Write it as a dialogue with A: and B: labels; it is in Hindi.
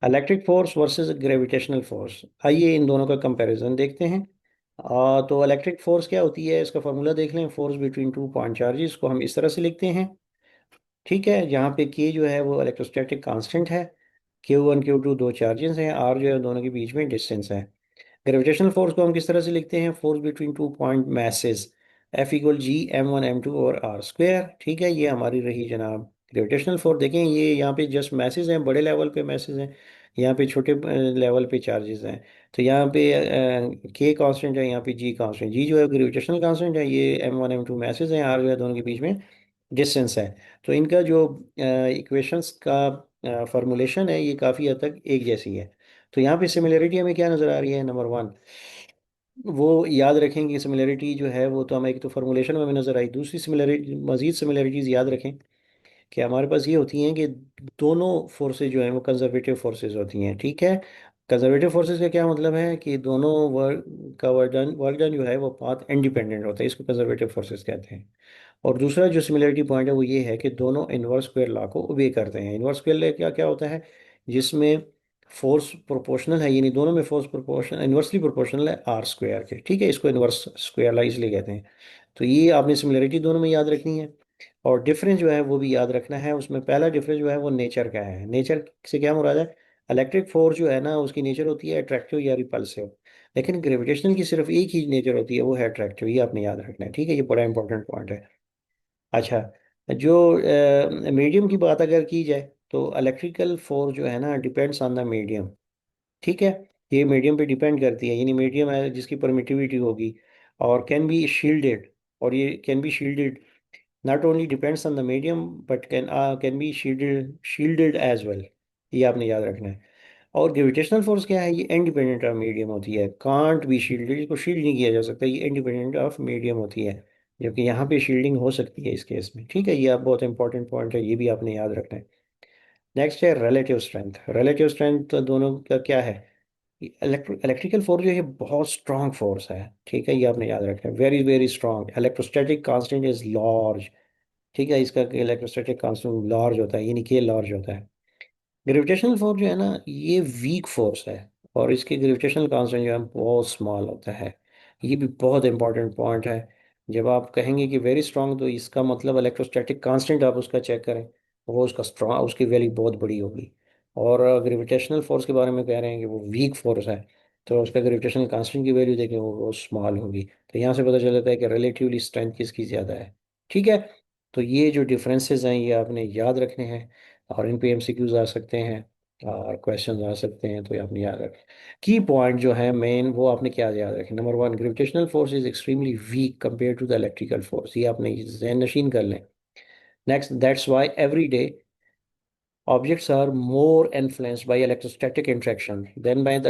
A: Electric force versus gravitational force, आइए इन दोनों का कंपैरिजन देखते हैं। तो इलेक्ट्रिक फोर्स क्या होती है, इसका फॉर्मूला देख लें। Force between two point charges को हम इस तरह से लिखते हैं। ठीक है, जहाँ पे के जो है वो इलेक्ट्रोस्टैटिक कांस्टेंट है, Q1 Q2 दो चार्जेस हैं, आर जो है दोनों के बीच में डिस्टेंस है। ग्रेविटेशनल फोर्स को हम किस तरह से लिखते हैं, force between two point masses, F equal G M1 M2 और आर स्क्वायर। ठीक है, ये हमारी रही जनाब ग्रेविटेशनल फोर्स। देखें ये यहाँ पे जस्ट मैसेज हैं, बड़े लेवल पे मैसेज हैं, यहाँ पे छोटे लेवल पे चार्जेस हैं। तो यहाँ पे के कांस्टेंट है, यहाँ पे जी कांस्टेंट, जी जो है ग्रेविटेशनल कांस्टेंट है, ये M1 M2 मैसेज हैं, आर जो है दोनों के बीच में डिस्टेंस है। तो इनका जो इक्वेशंस का फॉर्मूलेशन है ये काफ़ी हद तक एक जैसी है। तो यहाँ पे सिमिलरिटी हमें क्या नज़र आ रही है, नंबर वन, वो याद रखेंगे सिमिलरिटी जो है वो तो हमें एक तो फॉर्मूलेशन में हमें नज़र आई। दूसरी सिमिलरिटी, मजीद सिमिलरिटीज़ याद रखें कि हमारे पास ये होती हैं कि दोनों फोर्सेज जो हैं वो कंजर्वेटिव फोर्सेज होती हैं। ठीक है, कंजर्वेटिव फोर्सेज का क्या मतलब है कि दोनों वर्क डन जो है वो पाथ इंडिपेंडेंट होता है, इसको कंजर्वेटिव फोर्सेज कहते हैं। और दूसरा जो सिमिलरिटी पॉइंट है वो ये है कि दोनों इनवर्स स्क्वायर लॉ को ओबे करते हैं। इनवर्स स्क्वायर लॉ क्या क्या होता है, जिसमें फोर्स प्रोपोर्शनल है, यानी दोनों में फोर्स प्रोपोर्शनल इनवर्सली प्रोपोर्शनल है आर स्क्वायर के। ठीक है, इसको इनवर्स स्क्वायर लॉ इसलिए कहते हैं। तो ये आपने सिमिलरिटी दोनों में याद रखनी है। और डिफरेंस जो है वो भी याद रखना है। उसमें पहला डिफरेंस जो है वो नेचर का है। नेचर से क्या मुराद है, इलेक्ट्रिक फोर्स जो है ना उसकी नेचर होती है अट्रैक्टिव या रिपल्सिव, लेकिन ग्रेविटेशनल की सिर्फ एक ही नेचर होती है, वो है अट्रैक्टिव। ये आपने याद रखना है। ठीक है, ये बड़ा इंपॉर्टेंट पॉइंट है। अच्छा, जो मीडियम की बात अगर की जाए तो इलेक्ट्रिकल फोर्स जो है ना डिपेंड्स ऑन द मीडियम। ठीक है, ये मीडियम पे डिपेंड करती है, यानी मीडियम है जिसकी परमिटिविटी होगी और कैन बी शील्डेड, और ये can be shielded not only depends on the medium but can be shielded as well. ये आपने याद रखना है। और ग्रेविटेशनल फोर्स क्या है, ये इंडिपेंडेंट ऑफ मीडियम होती है, कांट बी शील्डेड, इसको शील्ड नहीं किया जा सकता, ये इंडिपेंडेंट ऑफ मीडियम होती है। जबकि यहाँ पे शील्डिंग हो सकती है इस केस में। ठीक है, ये आप बहुत इंपॉर्टेंट पॉइंट है, ये भी आपने याद रखना है। नेक्स्ट है रिलेटिव स्ट्रेंथ। रिलेटिव स्ट्रेंथ दोनों का क्या है, इलेक्ट्रिकल फोर्स जो है बहुत स्ट्रांग फोर्स है। ठीक है, ये आपने याद रखना है, very very strong. Electrostatic constant is large. ठीक है, इसका इलेक्ट्रोस्टैटिक कांस्टेंट लार्ज होता है, यानी कि लार्ज होता है। ग्रेविटेशनल फोर्स जो है ना ये वीक फोर्स है, और इसके ग्रेविटेशनल कांस्टेंट जो है बहुत स्मॉल होता है। ये भी बहुत इंपॉर्टेंट पॉइंट है। जब आप कहेंगे कि वेरी स्ट्रांग, तो इसका मतलब इलेक्ट्रोस्टैटिक कांस्टेंट आप उसका चेक करें, वो उसका स्ट्रांग, उसकी वैल्यू बहुत बड़ी होगी। और ग्रेविटेशनल फोर्स के बारे में कह रहे हैं कि वो वीक फोर्स है, तो उसका ग्रेविटेशनल कांस्टेंट की वैल्यू देखें वो स्मॉल होगी। तो यहाँ से पता चल जाता है कि रिलेटिवली स्ट्रेंथ किसकी ज़्यादा है। ठीक है, तो ये जो डिफरेंसेस हैं ये आपने याद रखने हैं, और इन पे एमसीक्यूज आ सकते हैं और क्वेश्चन आ सकते हैं, तो ये आपने याद रखें। की पॉइंट जो है मेन वो आपने क्या याद रखें, number one, gravitational force is extremely weak compare to the electrical force, ये आपने जहन नशीन कर लें। Next, that's why every day objects are more influenced by electrostatic interaction than by the